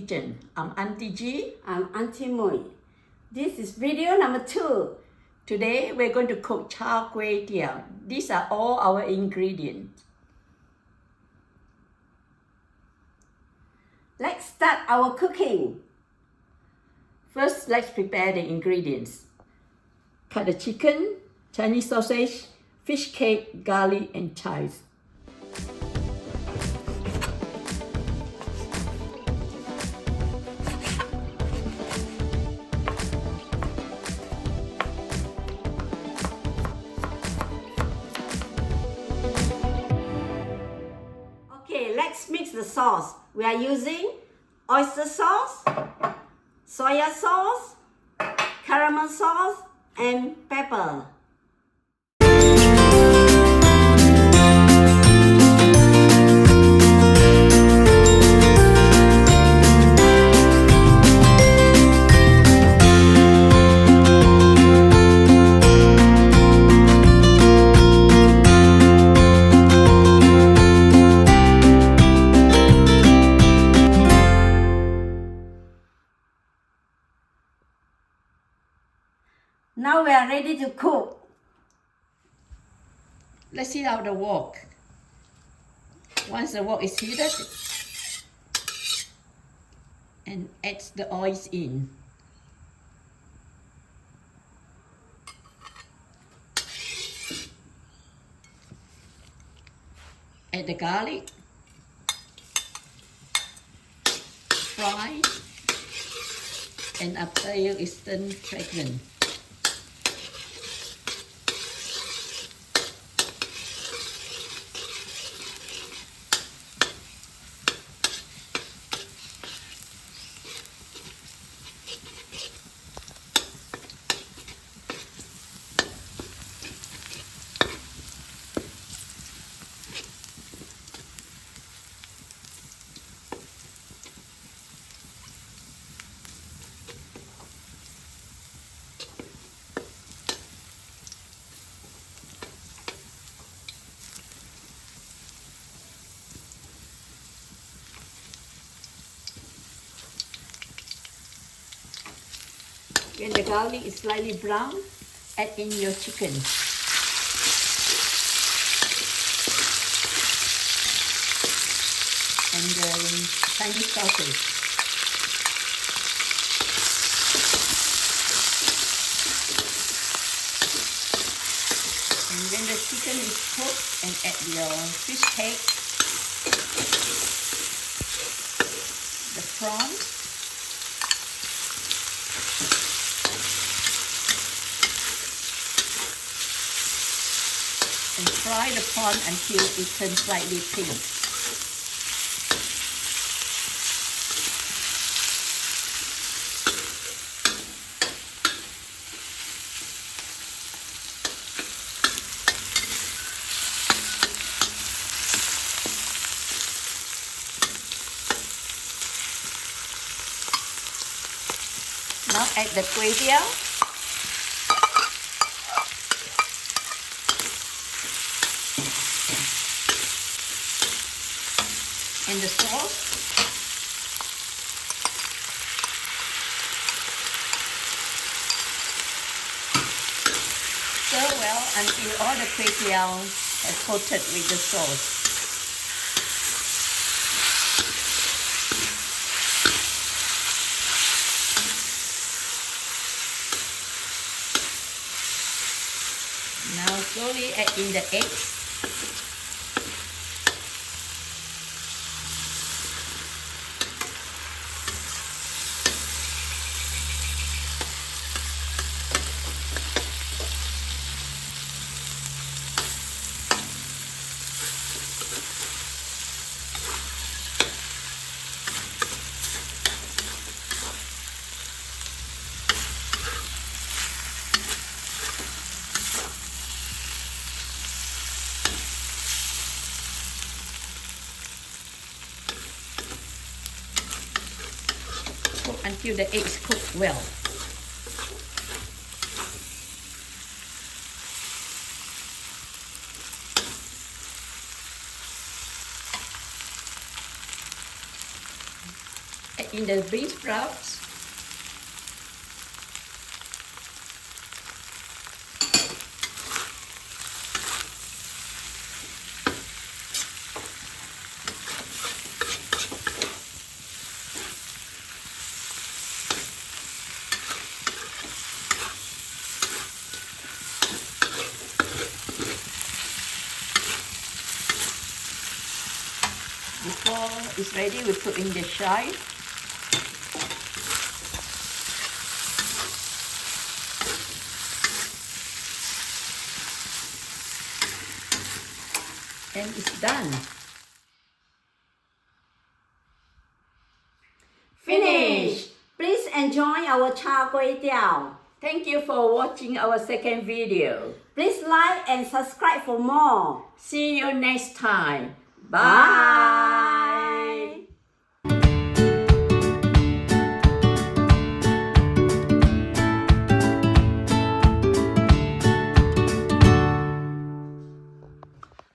Kitchen. I'm Auntie G. I'm Auntie Mui. This is video number 2. Today we're going to cook Char Kway Teow. These are all our ingredients. Let's start our cooking. First, let's prepare the ingredients. Cut the chicken, Chinese sausage, fish cake, garlic, and chives. Okay, let's mix the sauce. We are using oyster sauce, soy sauce, caramel sauce, and pepper. Now we are ready to cook. Let's heat out the wok. Once the wok is heated, and add the oils in. Add the garlic. Fry and until it's turned fragrant. When the garlic is slightly brown, add in your chicken. And the Chinese sausage. And when the chicken is cooked, and add your fish cake, the prawns, and fry the prawn until it turns slightly pink. Now add the kway teow. And the sauce. Stir well until all the kway teow has coated with the sauce. Now slowly add in the eggs. Cook until the eggs cook well. Add put in the bean sprouts. Before it's ready, we put in the chives. And it's done. Finish! Please enjoy our Char Kway Teow. Thank you for watching our second video. Please like and subscribe for more. See you next time. Bye.